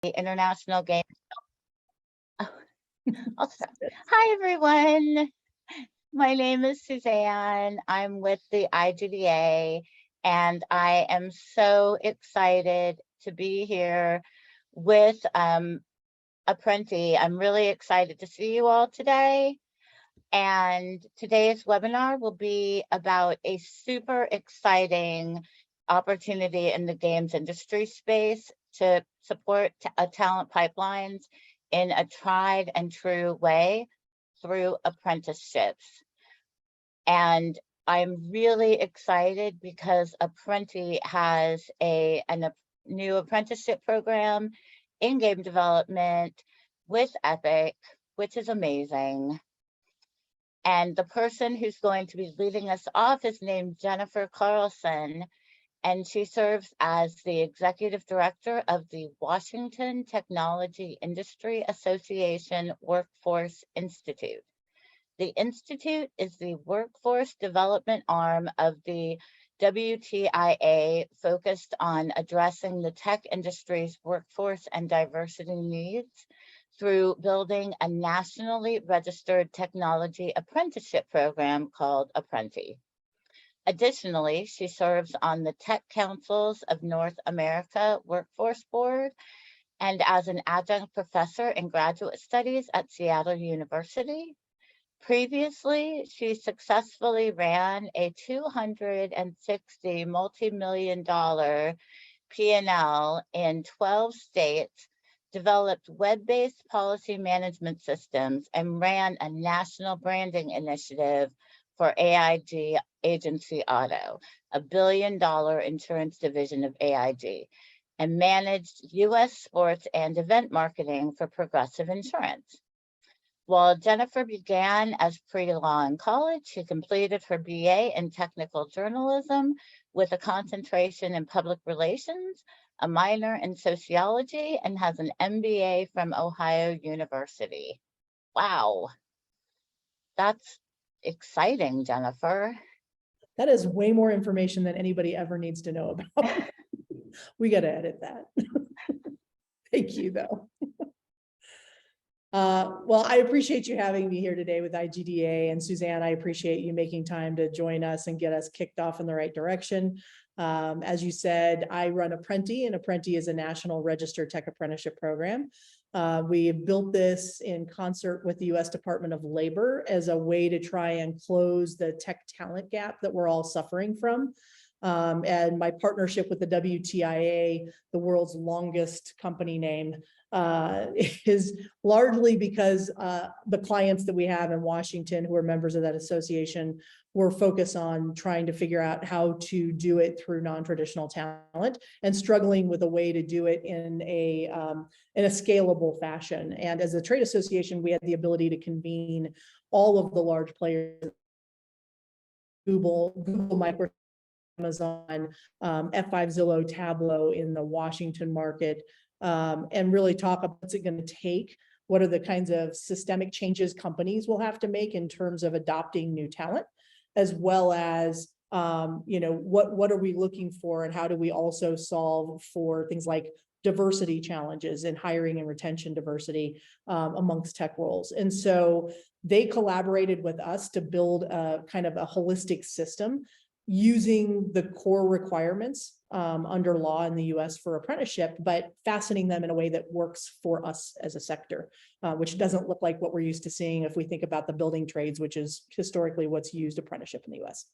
the International Game. I'll start. Hi, everyone. My name is Suzanne. I'm with the IGDA, and I am so excited to be here with Apprenti. I'm really excited to see you all today. And today's webinar will be about a super exciting opportunity in the games industry space to support talent pipelines in a tried and true way through apprenticeships. And I'm really excited because Apprenti has a new apprenticeship program in game development with Epic, which is amazing. And the person who's going to be leading us off is named Jennifer Carlson, and she serves as the executive director of the Washington Technology Industry Association Workforce Institute. The Institute is the workforce development arm of the WTIA focused on addressing the tech industry's workforce and diversity needs through building a nationally registered technology apprenticeship program called Apprenti. Additionally, she serves on the Tech Councils of North America Workforce Board and as an adjunct professor in graduate studies at Seattle University. Previously, she successfully ran a $260 multi-million P&L in 12 states, developed web-based policy management systems, and ran a national branding initiative for AIG Agency Auto, a $1 billion insurance division of AIG, and managed US sports and event marketing for Progressive Insurance. While Jennifer began as pre-law in college, she completed her BA in technical journalism with a concentration in public relations, a minor in sociology, and has an MBA from Ohio University. Wow, that's exciting, Jennifer. That is way more information than anybody ever needs to know about. We got to edit that. Thank you, though. Well, I appreciate you having me here today with IGDA, and Suzanne, I appreciate you making time to join us and get us kicked off in the right direction. As you said, I run Apprenti, and Apprenti is a national registered tech apprenticeship program. We built this in concert with the U.S. Department of Labor as a way to try and close the tech talent gap that we're all suffering from. And my partnership with the WTIA, the world's longest company name, is largely because the clients that we have in Washington who are members of that association were focused on trying to figure out how to do it through non-traditional talent and struggling with a way to do it in a scalable fashion. And as a trade association, we had the ability to convene all of the large players, Google, Microsoft, Amazon, F5 Zillow, Tableau in the Washington market, and really talk about what's it going to take, what are the kinds of systemic changes companies will have to make in terms of adopting new talent, as well as what are we looking for and how do we also solve for things like diversity challenges and hiring and retention diversity amongst tech roles. And so they collaborated with us to build a kind of a holistic system using the core requirements under law in the US for apprenticeship, but fastening them in a way that works for us as a sector, which doesn't look like what we're used to seeing if we think about the building trades, which is historically what's used apprenticeship in the US.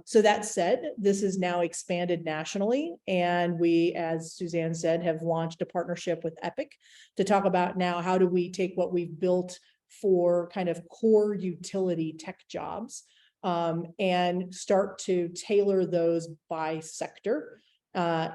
So that said, this is now expanded nationally. And we, as Suzanne said, have launched a partnership with Epic to talk about now how do we take what we've built for kind of core utility tech jobs and start to tailor those by sector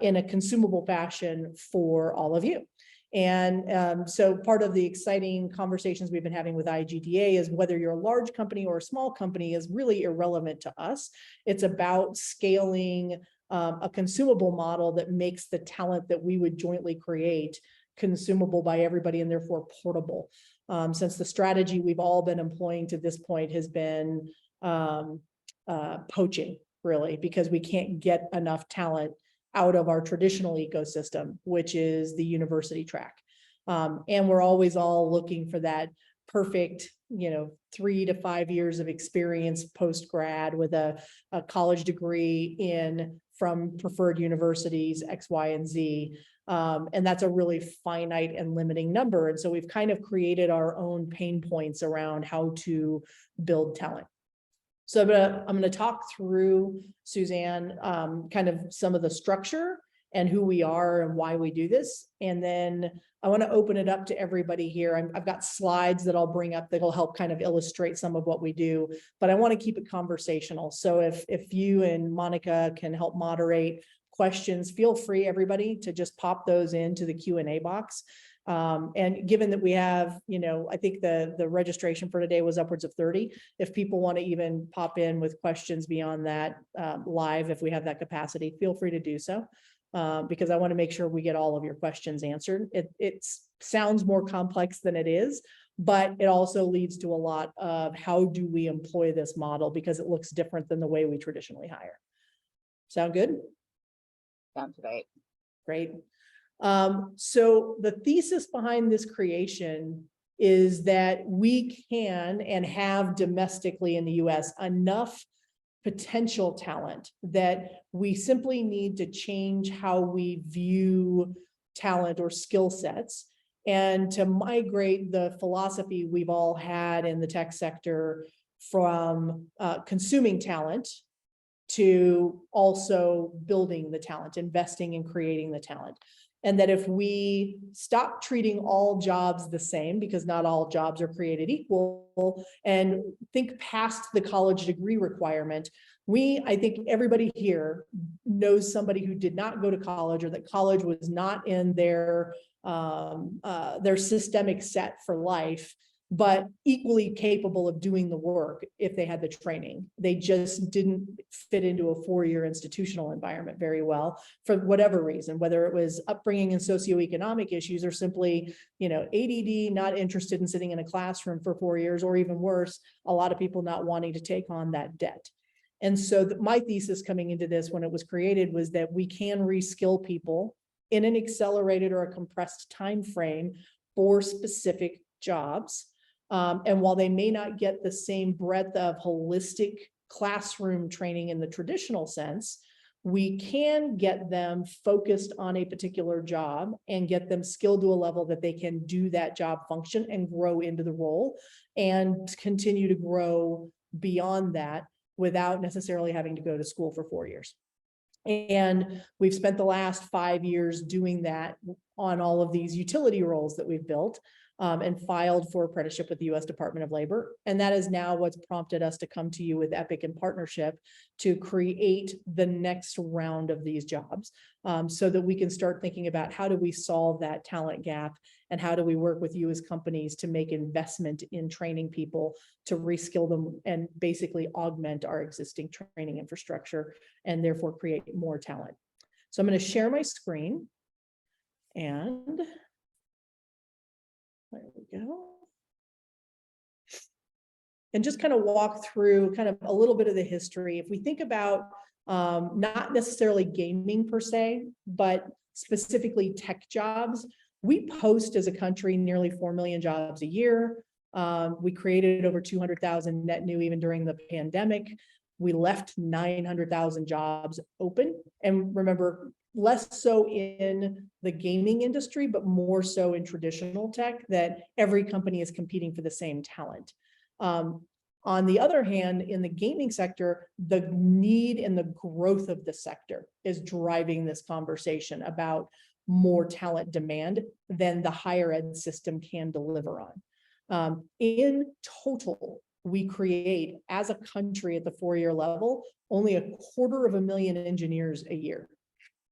in a consumable fashion for all of you. And so part of the exciting conversations we've been having with IGDA is whether you're a large company or a small company is really irrelevant to us. It's about scaling a consumable model that makes the talent that we would jointly create consumable by everybody and therefore portable. Since the strategy we've all been employing to this point has been poaching, really, because we can't get enough talent out of our traditional ecosystem, which is the university track. And we're always all looking for that perfect, 3 to 5 years of experience post-grad with a college degree from preferred universities, X, Y, and Z. And that's a really finite and limiting number. And so we've kind of created our own pain points around how to build talent. So I'm gonna talk through, Suzanne, kind of some of the structure and who we are and why we do this. And then I want to open it up to everybody here. I've got slides that I'll bring up that'll help kind of illustrate some of what we do, but I want to keep it conversational. So if you and Monica can help moderate questions, feel free, everybody, to just pop those into the Q&A box. And given that we have, I think the registration for today was upwards of 30. If people want to even pop in with questions beyond that live, if we have that capacity, feel free to do so. Because I want to make sure we get all of your questions answered. It sounds more complex than it is, but it also leads to a lot of how do we employ this model, because it looks different than the way we traditionally hire. Sound good? Sounds great. Great. So the thesis behind this creation is that we can and have domestically in the US enough potential talent that we simply need to change how we view talent or skill sets, and to migrate the philosophy we've all had in the tech sector from consuming talent to also building the talent, investing in creating the talent. And that if we stop treating all jobs the same, because not all jobs are created equal, and think past the college degree requirement, I think everybody here knows somebody who did not go to college, or that college was not in their systemic set for life, but equally capable of doing the work if they had the training. They just didn't fit into a 4-year institutional environment very well for whatever reason, whether it was upbringing and socioeconomic issues, or simply, ADD, not interested in sitting in a classroom for 4 years, or even worse, a lot of people not wanting to take on that debt. And so my thesis coming into this when it was created was that we can reskill people in an accelerated or a compressed time frame for specific jobs. And while they may not get the same breadth of holistic classroom training in the traditional sense, we can get them focused on a particular job and get them skilled to a level that they can do that job function and grow into the role and continue to grow beyond that without necessarily having to go to school for 4 years. And we've spent the last 5 years doing that on all of these utility roles that we've built. And filed for apprenticeship with the U.S. Department of Labor. And that is now what's prompted us to come to you with Epic in partnership to create the next round of these jobs, so that we can start thinking about how do we solve that talent gap, and how do we work with you as companies to make investment in training people to reskill them and basically augment our existing training infrastructure and therefore create more talent. So I'm going to share my screen, and there we go. And just kind of walk through kind of a little bit of the history. If we think about not necessarily gaming per se, but specifically tech jobs, we post as a country nearly 4 million jobs a year. We created over 200,000 net new even during the pandemic. We left 900,000 jobs open. And remember, less so in the gaming industry, but more so in traditional tech, that every company is competing for the same talent. On the other hand, in the gaming sector, the need and the growth of the sector is driving this conversation about more talent demand than the higher ed system can deliver on. In total, we create, as a country at the 4-year level, only 250,000 engineers a year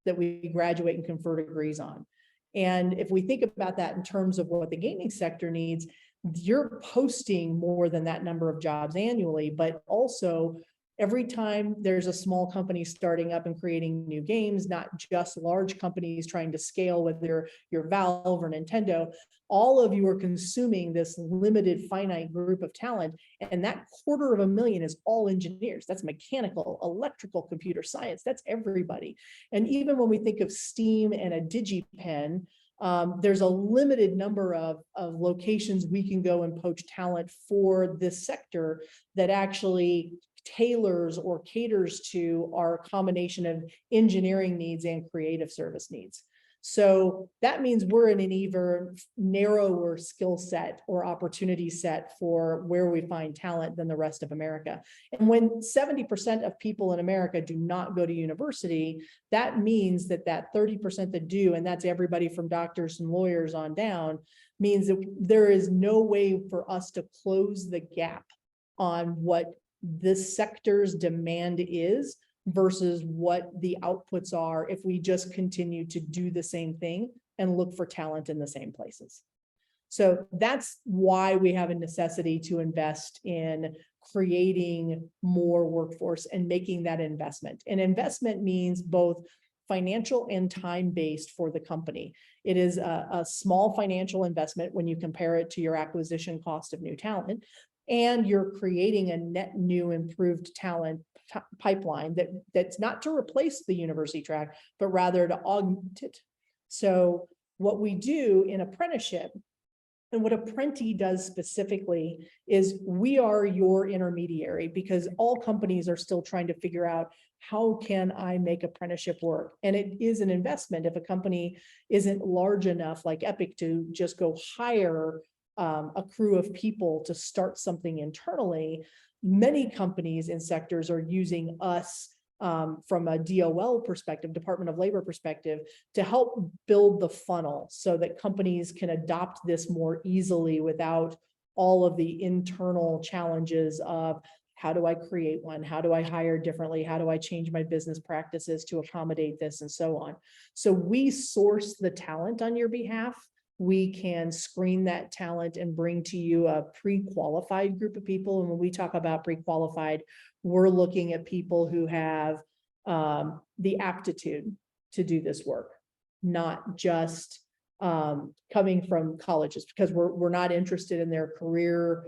that we graduate and confer degrees on. And if we think about that in terms of what the gaming sector needs, you're posting more than that number of jobs annually, but also Every time there's a small company starting up and creating new games, not just large companies trying to scale, whether you're Valve or Nintendo, all of you are consuming this limited finite group of talent. And that 250,000 is all engineers. That's mechanical, electrical, computer science. That's everybody. And even when we think of Steam and a DigiPen, there's a limited number of locations we can go and poach talent for this sector that actually tailors or caters to our combination of engineering needs and creative service needs. So that means we're in an even narrower skill set or opportunity set for where we find talent than the rest of America. And when 70% of people in America do not go to university, that means that 30% that do, and that's everybody from doctors and lawyers on down, means that there is no way for us to close the gap on what this sector's demand is versus what the outputs are if we just continue to do the same thing and look for talent in the same places. So that's why we have a necessity to invest in creating more workforce and making that investment. And investment means both financial and time-based for the company. It is a small financial investment when you compare it to your acquisition cost of new talent, and you're creating a net new improved talent pipeline that's not to replace the university track, but rather to augment it. So what we do in apprenticeship, and what Apprenti does specifically, is we are your intermediary, because all companies are still trying to figure out, how can I make apprenticeship work? And it is an investment. If a company isn't large enough, like Epic, to just go hire a crew of people to start something internally, many companies in sectors are using us from a DOL perspective, Department of Labor perspective, to help build the funnel so that companies can adopt this more easily without all of the internal challenges of, how do I create one? How do I hire differently? How do I change my business practices to accommodate this, and so on? So we source the talent on your behalf. We can screen that talent and bring to you a pre-qualified group of people. And when we talk about pre-qualified, we're looking at people who have the aptitude to do this work, not just coming from colleges, because we're not interested in their career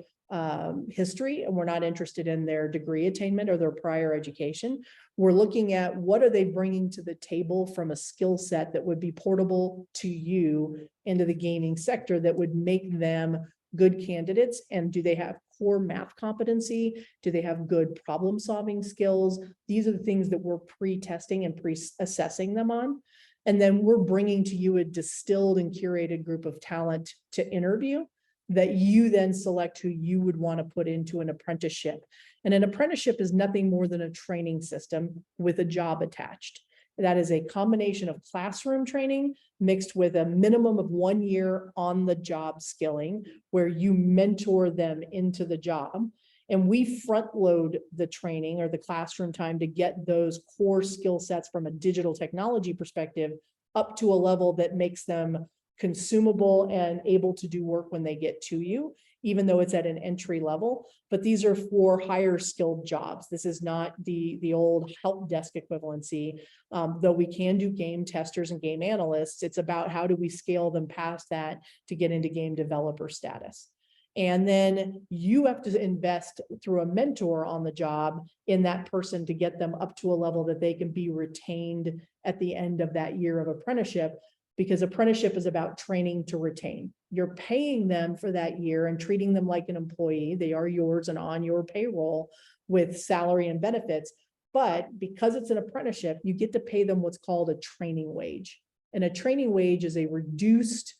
history, and we're not interested in their degree attainment or their prior education. We're looking at, what are they bringing to the table from a skill set that would be portable to you into the gaming sector, that would make them good candidates? And do they have core math competency? Do they have good problem solving skills? These are the things that we're pre-testing and pre-assessing them on. And then we're bringing to you a distilled and curated group of talent to interview, that you then select who you would want to put into an apprenticeship. And an apprenticeship is nothing more than a training system with a job attached. That is a combination of classroom training mixed with a minimum of 1 year on the job skilling, where you mentor them into the job. And we front load the training or the classroom time to get those core skill sets from a digital technology perspective up to a level that makes them consumable and able to do work when they get to you, even though it's at an entry level. But these are for higher skilled jobs. This is not the old help desk equivalency. Though we can do game testers and game analysts, it's about, how do we scale them past that to get into game developer status? And then you have to invest through a mentor on the job in that person to get them up to a level that they can be retained at the end of that year of apprenticeship. Because apprenticeship is about training to retain. You're paying them for that year and treating them like an employee. They are yours and on your payroll with salary and benefits. But because it's an apprenticeship, you get to pay them what's called a training wage. And a training wage is a reduced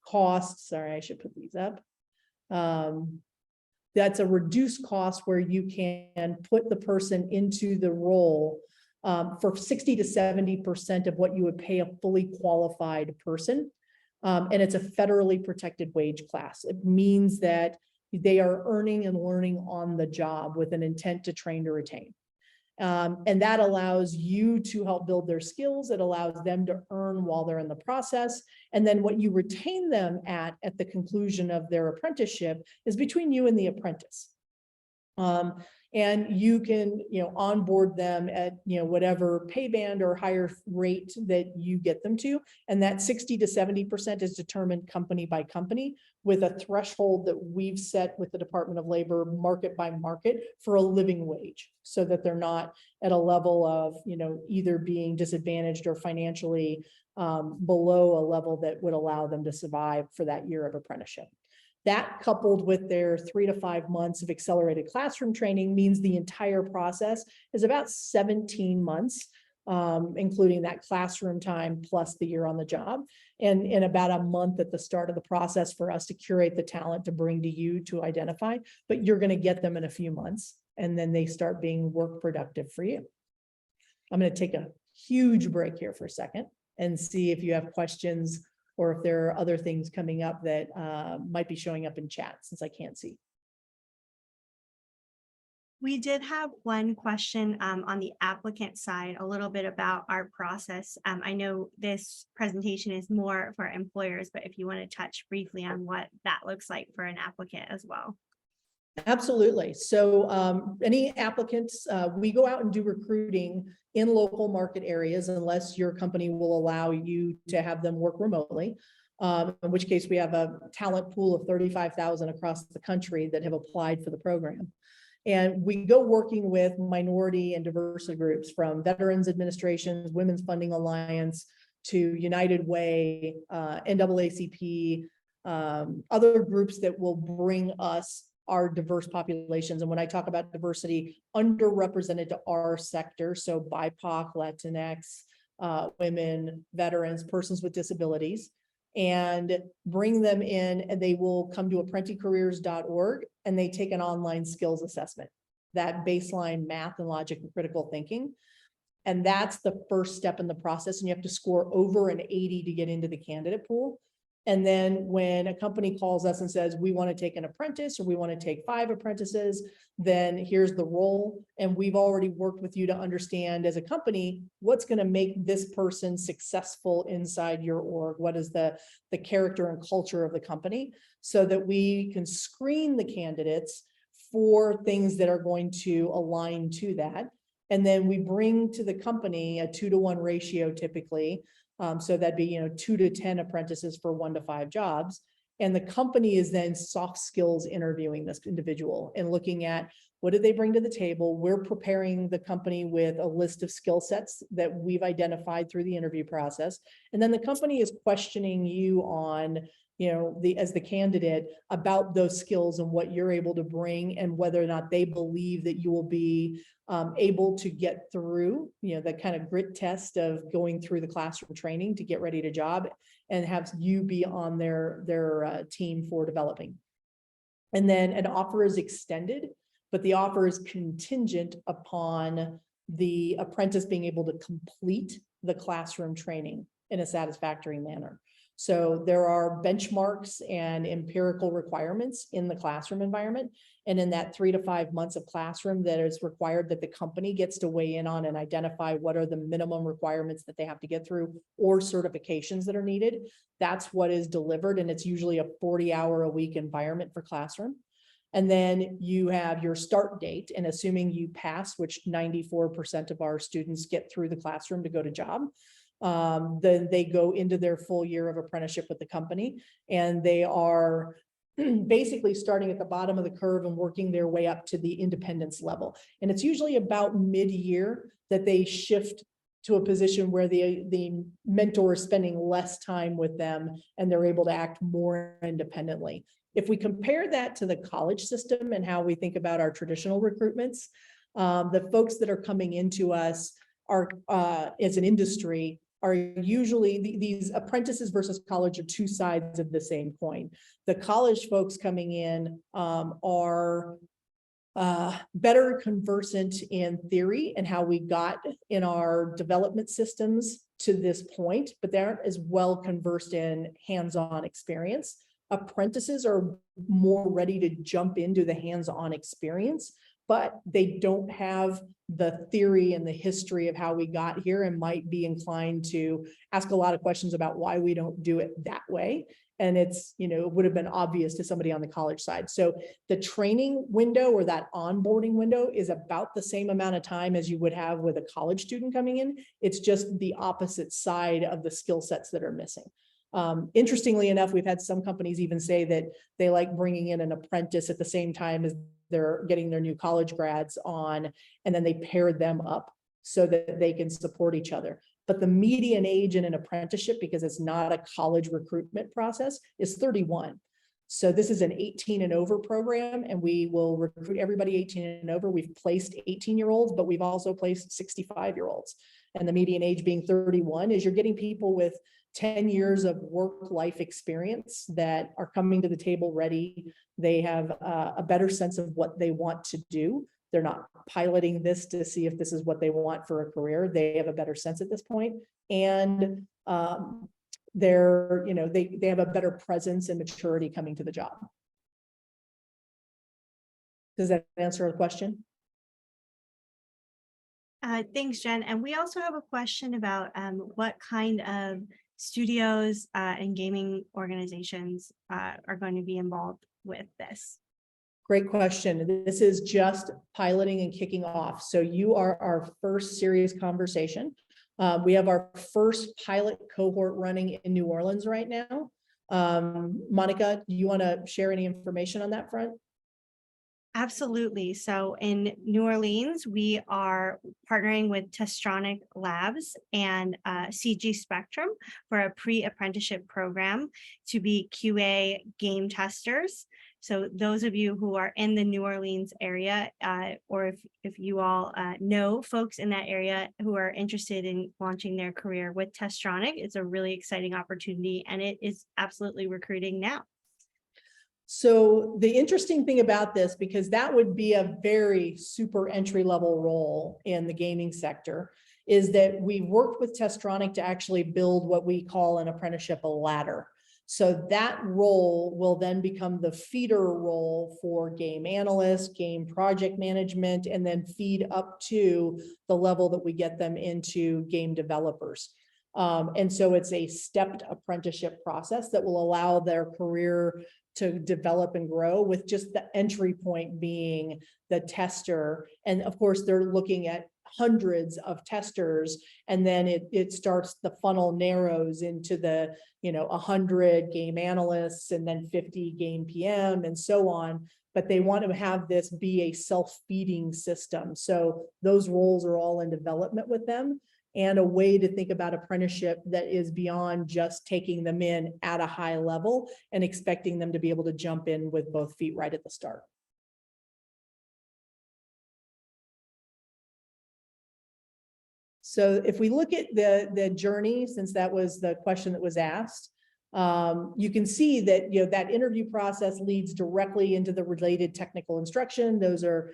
cost. Sorry, I should put these up. That's a reduced cost where you can put the person into the role for 60 to 70% of what you would pay a fully qualified person. And it's a federally protected wage class. It means that they are earning and learning on the job with an intent to train to retain. And that allows you to help build their skills. It allows them to earn while they're in the process. And then what you retain them at the conclusion of their apprenticeship is between you and the apprentice. And you can, onboard them at, whatever pay band or higher rate that you get them to. And that 60 to 70% is determined company by company with a threshold that we've set with the Department of Labor, market by market, for a living wage, so that they're not at a level of, either being disadvantaged or financially below a level that would allow them to survive for that year of apprenticeship. That, coupled with their 3 to 5 months of accelerated classroom training, means the entire process is about 17 months, including that classroom time plus the year on the job, and in about a month at the start of the process for us to curate the talent to bring to you to identify. But you're going to get them in a few months, and then they start being work productive for you. I'm going to take a huge break here for a second and see if you have questions, or if there are other things coming up that might be showing up in chat, since I can't see. We did have one question on the applicant side, a little bit about our process. I know this presentation is more for employers, but if you want to touch briefly on what that looks like for an applicant as well. Absolutely. So any applicants, we go out and do recruiting in local market areas, unless your company will allow you to have them work remotely, in which case we have a talent pool of 35,000 across the country that have applied for the program. And we go working with minority and diversity groups, from Veterans Administrations, Women's Funding Alliance, to United Way, NAACP, other groups that will bring us our diverse populations. And when I talk about diversity, underrepresented to our sector, so BIPOC, Latinx, women, veterans, persons with disabilities, and bring them in, and they will come to apprenticareers.org, and they take an online skills assessment, that baseline math and logic and critical thinking. And that's the first step in the process. And you have to score over an 80 to get into the candidate pool. And then when a company calls us and says, we want to take an apprentice, or we want to take 5 apprentices, then here's the role. And we've already worked with you to understand, as a company, what's going to make this person successful inside your org. What is the character and culture of the company, so that we can screen the candidates for things that are going to align to that. And then we bring to the company a 2-to-1 ratio typically. So that'd be, 2 to 10 apprentices for 1 to 5 jobs. And the company is then soft skills interviewing this individual and looking at, what did they bring to the table? We're preparing the company with a list of skill sets that we've identified through the interview process. And then the company is questioning you on, as the candidate, about those skills and what you're able to bring, and whether or not they believe that you will be able to get through, the kind of grit test of going through the classroom training to get ready to job, and have you be on their team for developing. And then an offer is extended, but the offer is contingent upon the apprentice being able to complete the classroom training in a satisfactory manner. So there are benchmarks and empirical requirements in the classroom environment. And in that 3 to 5 months of classroom, that is required that the company gets to weigh in on and identify what are the minimum requirements that they have to get through, or certifications that are needed. That's what is delivered. And it's usually a 40-hour-a-week environment for classroom. And then you have your start date, and assuming you pass, which 94% of our students get through the classroom to go to job, then they go into their full year of apprenticeship with the company, and they are basically starting at the bottom of the curve and working their way up to the independence level. And it's usually about mid-year that they shift to a position where the mentor is spending less time with them, and they're able to act more independently. If we compare that to the college system and how we think about our traditional recruitments, the folks that are coming into us are, as an industry, are usually these apprentices versus college are 2 sides of the same coin. The college folks coming in are better conversant in theory and how we got in our development systems to this point, but they aren't as well conversed in hands-on experience. Apprentices are more ready to jump into the hands-on experience, but they don't have the theory and the history of how we got here, and might be inclined to ask a lot of questions about why we don't do it that way. And it's, it would have been obvious to somebody on the college side. So the training window or that onboarding window is about the same amount of time as you would have with a college student coming in. It's just the opposite side of the skill sets that are missing. Interestingly enough, we've had some companies even say that they like bringing in an apprentice at the same time as they're getting their new college grads on, and then they pair them up so that they can support each other. But the median age in an apprenticeship, because it's not a college recruitment process, is 31. So this is an 18 and over program, and we will recruit everybody 18 and over. We've placed 18-year-olds, but we've also placed 65-year-olds. And the median age being 31 is you're getting people with 10 years of work-life experience that are coming to the table ready. They have a better sense of what they want to do. They're not piloting this to see if this is what they want for a career. They have a better sense at this point. And they're, they have a better presence and maturity coming to the job. Does that answer the question? Thanks, Jen. And we also have a question about what kind of studios and gaming organizations are going to be involved with this. Great question. This is just piloting and kicking off. So you are our first serious conversation. We have our first pilot cohort running in New Orleans right now. Monica, do you want to share any information on that front? Absolutely. So in New Orleans, we are partnering with Testronic Labs and CG Spectrum for a pre-apprenticeship program to be QA game testers. So those of you who are in the New Orleans area, or if you all know folks in that area who are interested in launching their career with Testronic, it's a really exciting opportunity, and it is absolutely recruiting now. So the interesting thing about this, because that would be a very super entry level role in the gaming sector, is that we worked with Testronic to actually build what we call an apprenticeship ladder. So that role will then become the feeder role for game analysts, game project management, and then feed up to the level that we get them into game developers. And so it's a stepped apprenticeship process that will allow their career to develop and grow, with just the entry point being the tester. And of course, they're looking at hundreds of testers, and then it starts, the funnel narrows into the 100 game analysts and then 50 game PM and so on. But they want to have this be a self-feeding system. So those roles are all in development with them, and a way to think about apprenticeship that is beyond just taking them in at a high level and expecting them to be able to jump in with both feet right at the start. So if we look at the journey, since that was the question that was asked, you can see that that interview process leads directly into the related technical instruction. Those are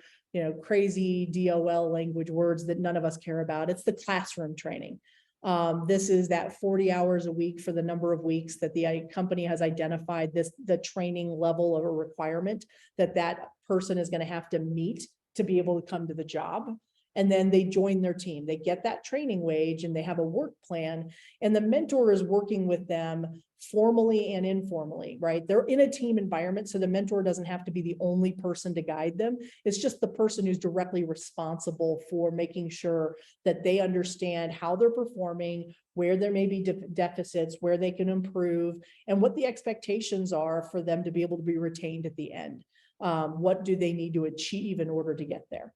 crazy DOL language words that none of us care about. It's the classroom training. This is that 40 hours a week for the number of weeks that the company has identified the training level of a requirement that person is going to have to meet to be able to come to the job. And then they join their team. They get that training wage and they have a work plan, and the mentor is working with them formally and informally, right? They're in a team environment, so the mentor doesn't have to be the only person to guide them. It's just the person who's directly responsible for making sure that they understand how they're performing, where there may be deficits, where they can improve, and what the expectations are for them to be able to be retained at the end. What do they need to achieve in order to get there?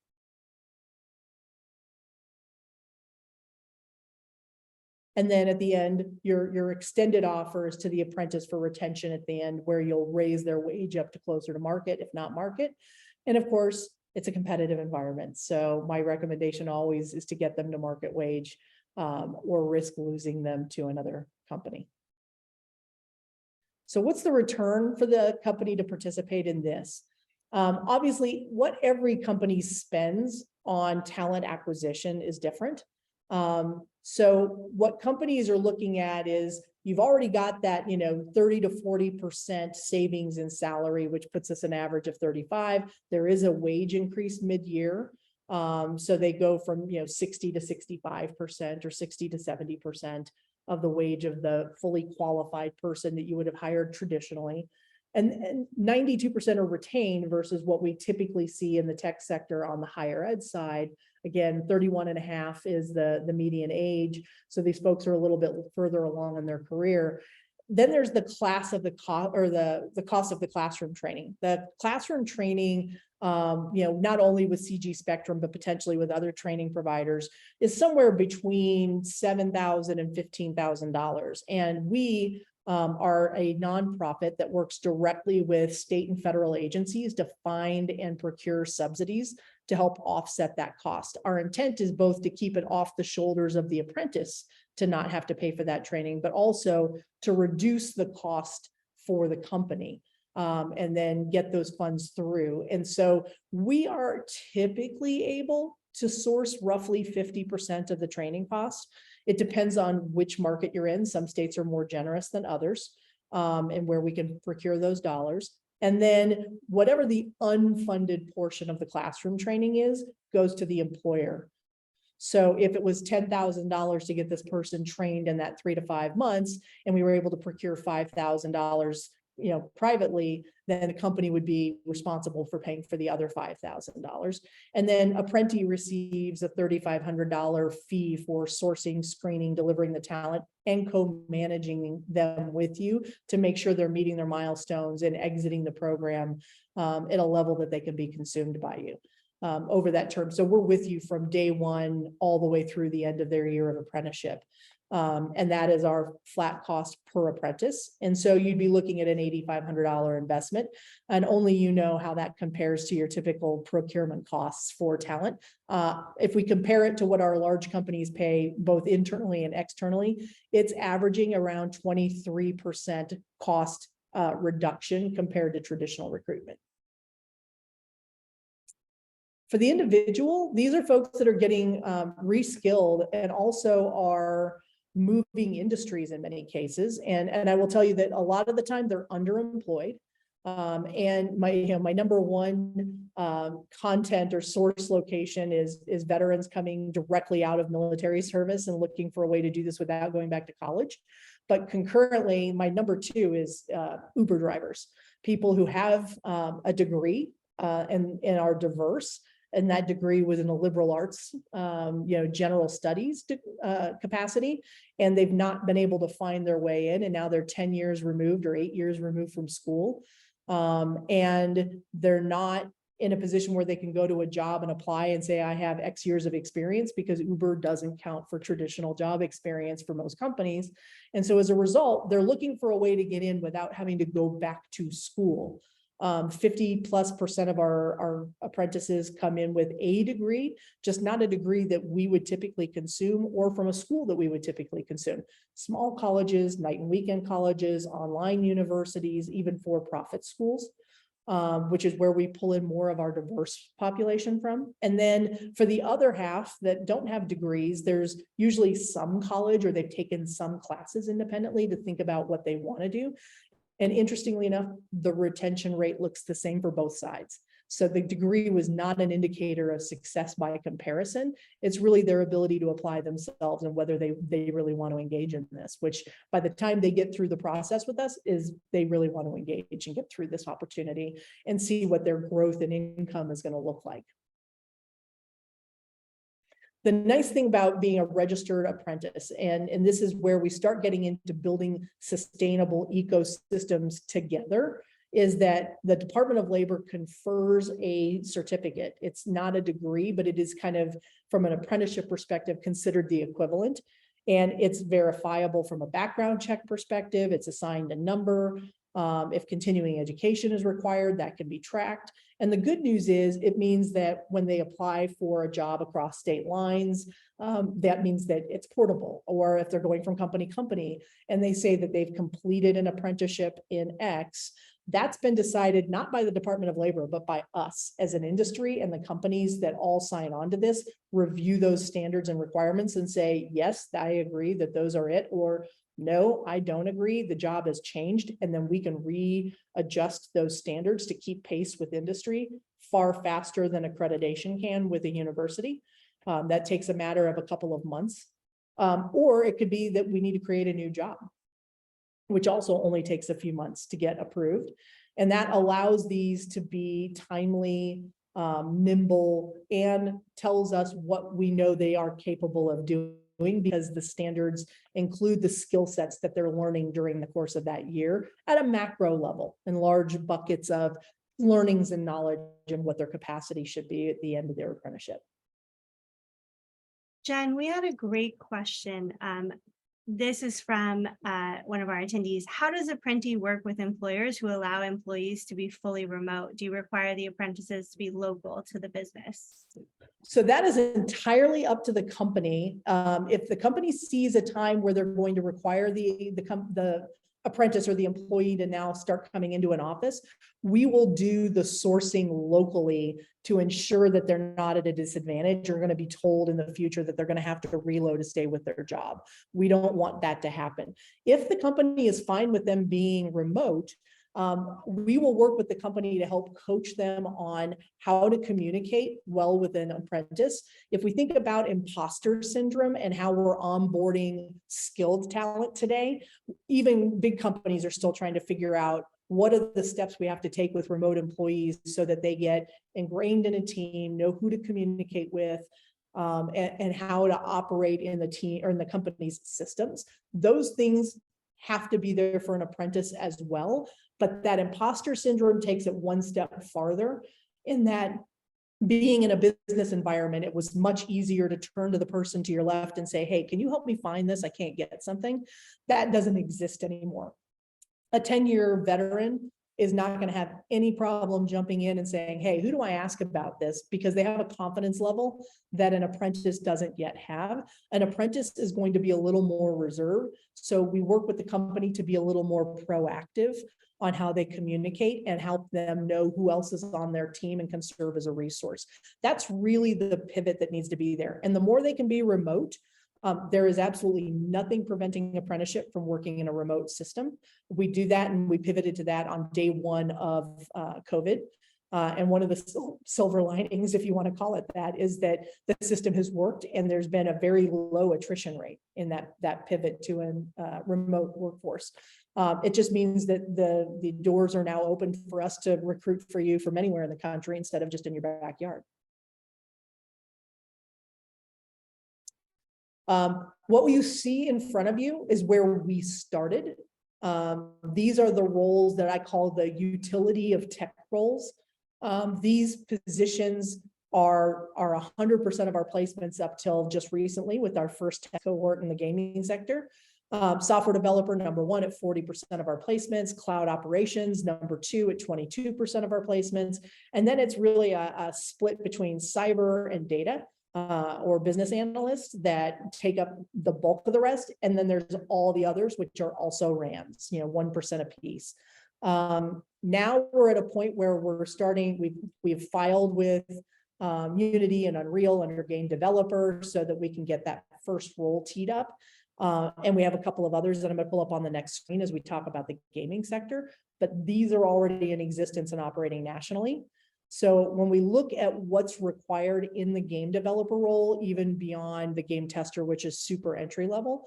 And then at the end, your extended offers to the apprentice for retention at the end, where you'll raise their wage up to closer to market, if not market. And of course, it's a competitive environment. So my recommendation always is to get them to market wage, or risk losing them to another company. So what's the return for the company to participate in this? Obviously, what every company spends on talent acquisition is different. So what companies are looking at is, you've already got that 30 to 40% savings in salary, which puts us an average of 35. There is a wage increase mid-year. So they go from 60 to 65% or 60 to 70%. of the wage of the fully qualified person that you would have hired traditionally. And 92% are retained versus what we typically see in the tech sector on the higher ed side. Again, 31.5 is the median age. So these folks are a little bit further along in their career. Then there's the cost of the cost of the classroom training. The classroom training, not only with CG Spectrum, but potentially with other training providers, is somewhere between $7,000 and $15,000. And we are a nonprofit that works directly with state and federal agencies to find and procure subsidies to help offset that cost. Our intent is both to keep it off the shoulders of the apprentice to not have to pay for that training, but also to reduce the cost for the company and then get those funds through. And so we are typically able to source roughly 50% of the training cost. It depends on which market you're in. Some states are more generous than others, and where we can procure those dollars. And then whatever the unfunded portion of the classroom training is, goes to the employer. So if it was $10,000 to get this person trained in that 3 to 5 months, and we were able to procure $5,000, privately, then the company would be responsible for paying for the other $5,000. And then Apprenti receives a $3,500 fee for sourcing, screening, delivering the talent, and co-managing them with you to make sure they're meeting their milestones and exiting the program at a level that they can be consumed by you over that term. So we're with you from day one all the way through the end of their year of apprenticeship. And that is our flat cost per apprentice. And so you'd be looking at an $8,500 investment, and only you know how that compares to your typical procurement costs for talent. If we compare it to what our large companies pay both internally and externally, it's averaging around 23% cost reduction compared to traditional recruitment. For the individual, these are folks that are getting reskilled and also are moving industries in many cases. And I will tell you that a lot of the time they're underemployed. And my number one content or source location is veterans coming directly out of military service and looking for a way to do this without going back to college. But concurrently, my number two is Uber drivers, people who have a degree and are diverse. And that degree was in a liberal arts, general studies capacity, and they've not been able to find their way in. And now they're 10 years removed or 8 years removed from school. And they're not in a position where they can go to a job and apply and say, I have X years of experience, because Uber doesn't count for traditional job experience for most companies. And so as a result, they're looking for a way to get in without having to go back to school. 50+% of our apprentices come in with a degree, just not a degree that we would typically consume or from a school that we would typically consume. Small colleges, night and weekend colleges, online universities, even for-profit schools, which is where we pull in more of our diverse population from. And then for the other half that don't have degrees, there's usually some college or they've taken some classes independently to think about what they want to do. And interestingly enough, the retention rate looks the same for both sides. So the degree was not an indicator of success by comparison. It's really their ability to apply themselves and whether they really want to engage in this, which by the time they get through the process with us is they really want to engage and get through this opportunity and see what their growth and income is going to look like. The nice thing about being a registered apprentice, and this is where we start getting into building sustainable ecosystems together, is that the Department of Labor confers a certificate. It's not a degree, but it is kind of, from an apprenticeship perspective, considered the equivalent. And it's verifiable from a background check perspective. It's assigned a number. If continuing education is required, that can be tracked. And the good news is it means that when they apply for a job across state lines, that means that it's portable. Or if they're going from company to company and they say that they've completed an apprenticeship in X, that's been decided not by the Department of Labor, but by us as an industry, and the companies that all sign on to this review those standards and requirements and say, yes, I agree that those are it, or no, I don't agree, the job has changed. And then we can readjust those standards to keep pace with industry far faster than accreditation can with a university. That takes a matter of a couple of months. Or it could be that we need to create a new job, which also only takes a few months to get approved. And that allows these to be timely, nimble, and tells us what we know they are capable of doing, because the standards include the skill sets that they're learning during the course of that year at a macro level, in large buckets of learnings and knowledge and what their capacity should be at the end of their apprenticeship. Jen, we had a great question. This is from one of our attendees. How does Apprenti work with employers who allow employees to be fully remote? Do you require the apprentices to be local to the business? So that is entirely up to the company. If the company sees a time where they're going to require the apprentice or the employee to now start coming into an office, we will do the sourcing locally to ensure that they're not at a disadvantage or going to be told in the future that they're going to have to reload to stay with their job. We don't want that to happen. If the company is fine with them being remote, we will work with the company to help coach them on how to communicate well with an apprentice. If we think about imposter syndrome and how we're onboarding skilled talent today, even big companies are still trying to figure out what are the steps we have to take with remote employees so that they get ingrained in a team, know who to communicate with, and how to operate in the team or in the company's systems. Those things have to be there for an apprentice as well. But that imposter syndrome takes it one step farther, in that being in a business environment, it was much easier to turn to the person to your left and say, hey, can you help me find this? I can't get something. That doesn't exist anymore. A 10-year veteran is not going to have any problem jumping in and saying, hey, who do I ask about this? Because they have a confidence level that an apprentice doesn't yet have. An apprentice is going to be a little more reserved. So we work with the company to be a little more proactive on how they communicate and help them know who else is on their team and can serve as a resource. That's really the pivot that needs to be there. And the more they can be remote, there is absolutely nothing preventing apprenticeship from working in a remote system. We do that, and we pivoted to that on day one of COVID. And one of the silver linings, if you want to call it that, is that the system has worked, and there's been a very low attrition rate in that pivot to a remote workforce. It just means that the doors are now open for us to recruit for you from anywhere in the country instead of just in your backyard. What you see in front of you is where we started. These are the roles that I call the utility of tech roles. These positions are 100% of our placements up till just recently with our first tech cohort in the gaming sector. Software developer, number one at 40% of our placements, cloud operations, number two at 22% of our placements. And then it's really a split between cyber and data. Or business analysts that take up the bulk of the rest. And then there's all the others, which are also RAMs, 1% apiece. Now we're at a point where we're starting, we've filed with Unity and Unreal under game developer so that we can get that first role teed up. And we have a couple of others that I'm going to pull up on the next screen as we talk about the gaming sector, but these are already in existence and operating nationally. So when we look at what's required in the game developer role, even beyond the game tester, which is super entry level,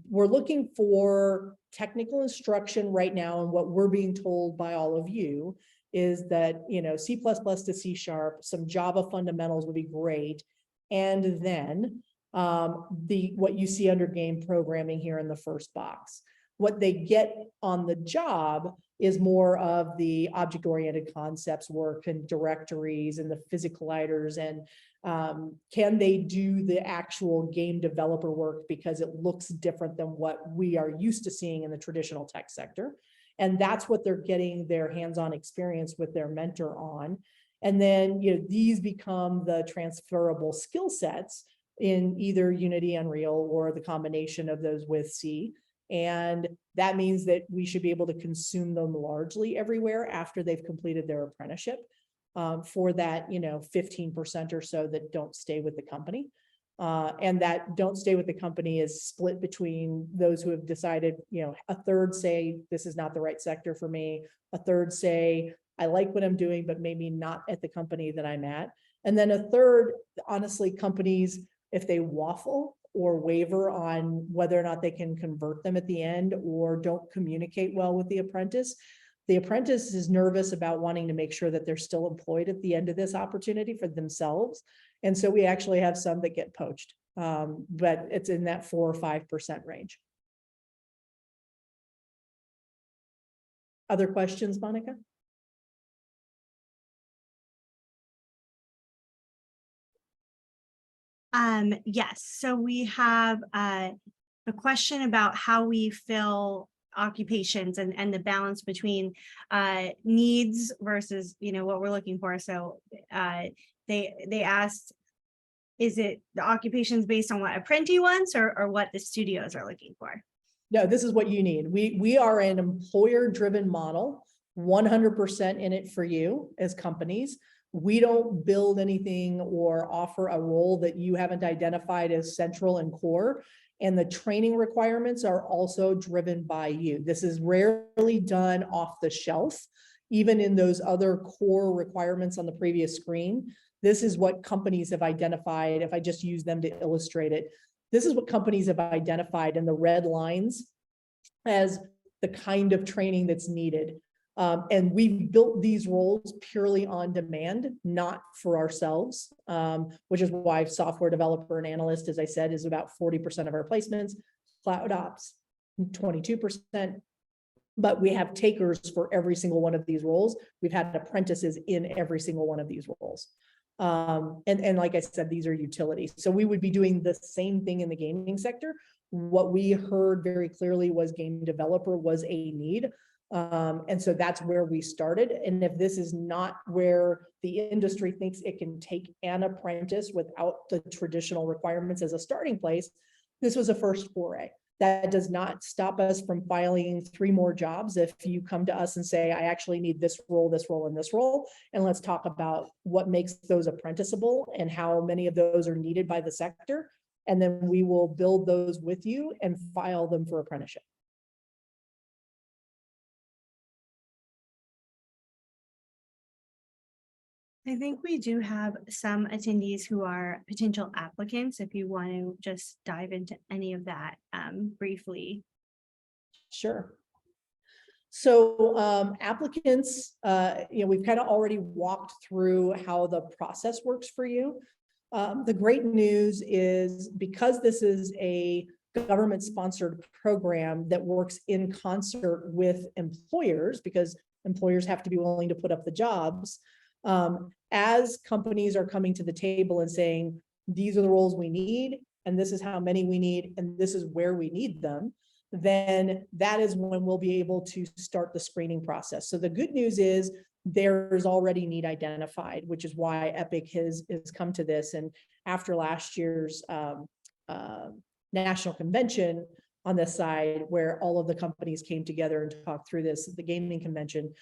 we're looking for technical instruction right now. And what we're being told by all of you is that, C++ to C#, some Java fundamentals would be great. And then what you see under game programming here in the first box. What they get on the job is more of the object-oriented concepts work and directories and the physicalizers, and can they do the actual game developer work because it looks different than what we are used to seeing in the traditional tech sector. And that's what they're getting their hands-on experience with their mentor on. And then these become the transferable skill sets in either Unity, Unreal, or the combination of those with C. And that means that we should be able to consume them largely everywhere after they've completed their apprenticeship, for that 15% or so that don't stay with the company. And that don't stay with the company is split between those who have decided, a third say, this is not the right sector for me. A third say, I like what I'm doing, but maybe not at the company that I'm at. And then a third, honestly, companies, if they waffle or waver on whether or not they can convert them at the end or don't communicate well with the apprentice. The apprentice is nervous about wanting to make sure that they're still employed at the end of this opportunity for themselves. And so we actually have some that get poached, but it's in that 4 or 5% range. Other questions, Monica? Yes, so we have a question about how we fill occupations and the balance between needs versus, what we're looking for. So they asked, is it the occupations based on what Apprenti wants or what the studios are looking for? No, this is what you need. We are an employer-driven model, 100% in it for you as companies. We don't build anything or offer a role that you haven't identified as central and core. And the training requirements are also driven by you. This is rarely done off the shelf, even in those other core requirements on the previous screen. This is what companies have identified. If I just use them to illustrate it, this is what companies have identified in the red lines as the kind of training that's needed. And we've built these roles purely on demand, not for ourselves, which is why software developer and analyst, as I said, is about 40% of our placements, cloud ops, 22%. But we have takers for every single one of these roles. We've had apprentices in every single one of these roles. And like I said, these are utilities. So we would be doing the same thing in the gaming sector. What we heard very clearly was game developer was a need. And so that's where we started. And if this is not where the industry thinks it can take an apprentice without the traditional requirements as a starting place, this was a first foray. That does not stop us from filing 3 more jobs. If you come to us and say, I actually need this role, and this role, and let's talk about what makes those apprenticeable and how many of those are needed by the sector. And then we will build those with you and file them for apprenticeship. I think we do have some attendees who are potential applicants, if you want to just dive into any of that briefly. Sure. So applicants, we've kind of already walked through how the process works for you. The great news is because this is a government-sponsored program that works in concert with employers, because employers have to be willing to put up the jobs, as companies are coming to the table and saying, these are the roles we need, and this is how many we need, and this is where we need them, then that is when we'll be able to start the screening process. So the good news is there's already need identified, which is why Epic has come to this. And after last year's national convention on this side, where all of the companies came together and talked through this, the gaming convention,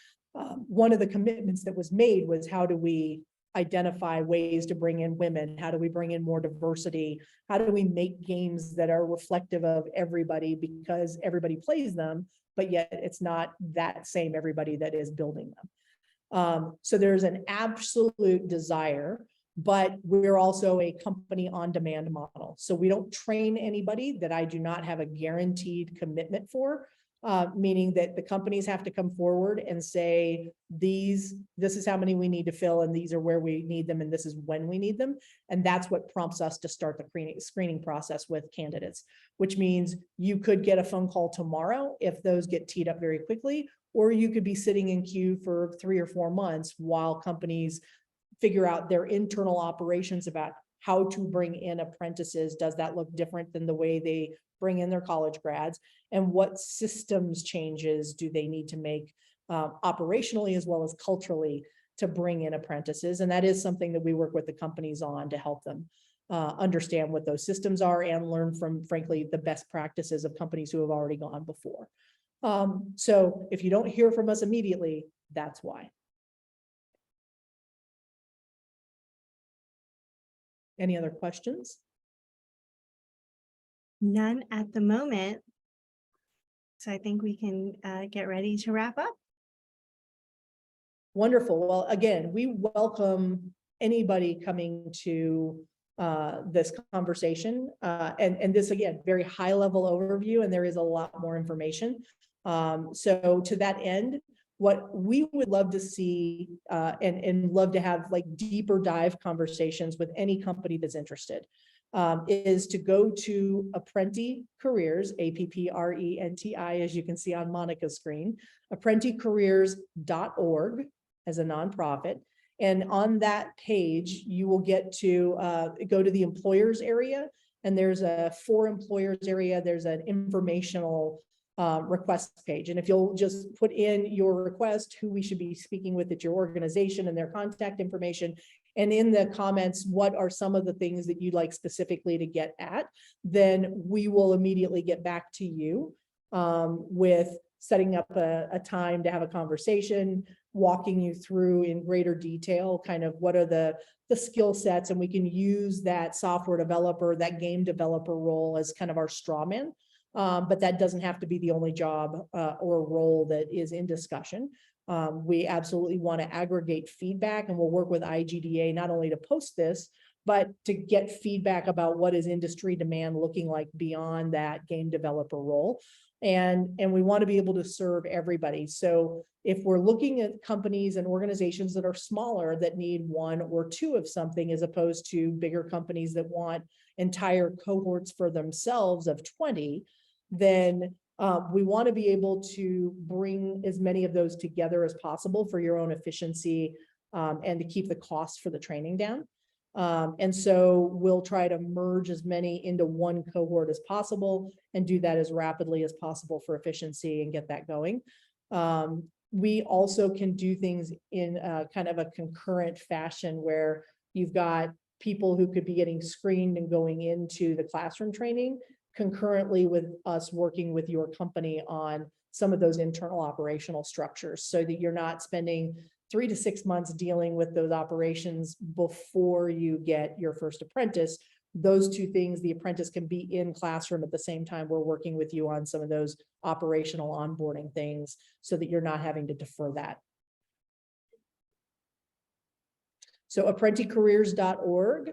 one of the commitments that was made was, how do we identify ways to bring in women? How do we bring in more diversity? How do we make games that are reflective of everybody, because everybody plays them, but yet it's not that same everybody that is building them. So there's an absolute desire, but we're also a company on demand model. So we don't train anybody that I do not have a guaranteed commitment for. Meaning that the companies have to come forward and say, this is how many we need to fill, and these are where we need them, and this is when we need them. And that's what prompts us to start the screening process with candidates, which means you could get a phone call tomorrow if those get teed up very quickly, or you could be sitting in queue for 3 or 4 months while companies figure out their internal operations about how to bring in apprentices. Does that look different than the way they bring in their college grads? And what systems changes do they need to make operationally as well as culturally to bring in apprentices? And that is something that we work with the companies on to help them understand what those systems are and learn from, frankly, the best practices of companies who have already gone before. So if you don't hear from us immediately, that's why. Any other questions? None at the moment. So I think we can get ready to wrap up. Wonderful. Well, again, we welcome anybody coming to this conversation. And this, again, very high level overview, and there is a lot more information. So to that end, what we would love to see and love to have like deeper dive conversations with any company that's interested is to go to Apprenti Careers, APPRENTI, as you can see on Monica's screen, apprenticareers.org as a nonprofit. And on that page, you will get to go to the employers area, and there's a for employers area. There's an informational request page. And if you'll just put in your request, who we should be speaking with at your organization and their contact information, and in the comments, what are some of the things that you'd like specifically to get at, then we will immediately get back to you with setting up a time to have a conversation, walking you through in greater detail, kind of what are the skill sets, and we can use that software developer, that game developer role as kind of our straw man. But that doesn't have to be the only job or role that is in discussion. We absolutely want to aggregate feedback, and we'll work with IGDA not only to post this, but to get feedback about what is industry demand looking like beyond that game developer role. And we want to be able to serve everybody. So if we're looking at companies and organizations that are smaller that need one or two of something, as opposed to bigger companies that want entire cohorts for themselves of 20, then we want to be able to bring as many of those together as possible for your own efficiency and to keep the cost for the training down. And so we'll try to merge as many into one cohort as possible and do that as rapidly as possible for efficiency and get that going. We also can do things in kind of a concurrent fashion where you've got people who could be getting screened and going into the classroom training concurrently with us working with your company on some of those internal operational structures, so that you're not spending 3 to 6 months dealing with those operations before you get your first apprentice. Those two things, the apprentice can be in classroom at the same time we're working with you on some of those operational onboarding things, so that you're not having to defer that. So apprenticareers.org,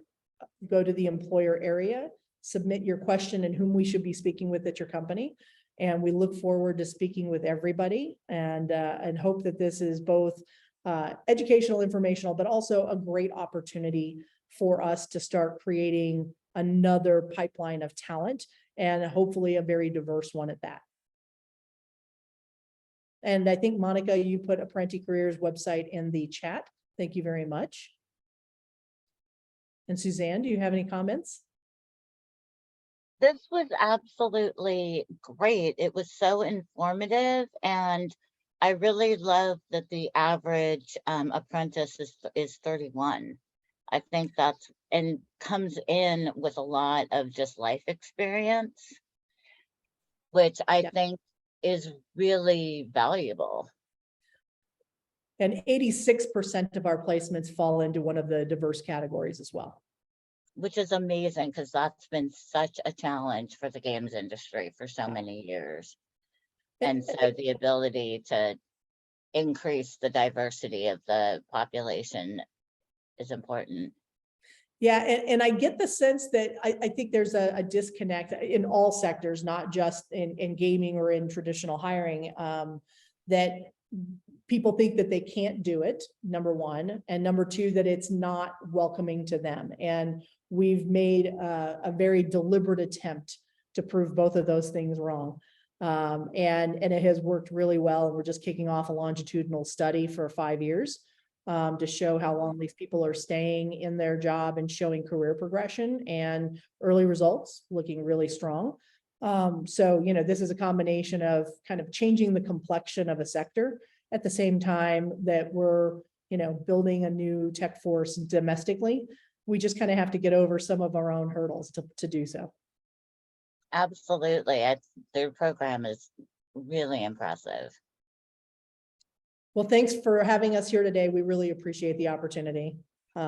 go to the employer area, submit your question and whom we should be speaking with at your company. And we look forward to speaking with everybody and hope that this is both educational, informational, but also a great opportunity for us to start creating another pipeline of talent, and hopefully a very diverse one at that. And I think, Monica, you put Apprenti Careers website in the chat. Thank you very much. And Suzanne, do you have any comments? This was absolutely great. It was so informative, and I really love that the average apprentice is 31. I think that's, and comes in with a lot of just life experience, which I think is really valuable. And 86% of our placements fall into one of the diverse categories as well. Which is amazing, because that's been such a challenge for the games industry for so many years. And so the ability to increase the diversity of the population is important. Yeah, and I get the sense that I think there's a disconnect in all sectors, not just in gaming or in traditional hiring, that people think that they can't do it, number one, and number two, that it's not welcoming to them. And we've made a very deliberate attempt to prove both of those things wrong. And it has worked really well. We're just kicking off a longitudinal study for 5 years to show how long these people are staying in their job and showing career progression, and early results looking really strong. So, you know, this is a combination of kind of changing the complexion of a sector at the same time that we're, you know, building a new tech force domestically. We just kind of have to get over some of our own hurdles to do so. Absolutely. Their program is really impressive. Well, thanks for having us here today. We really appreciate the opportunity.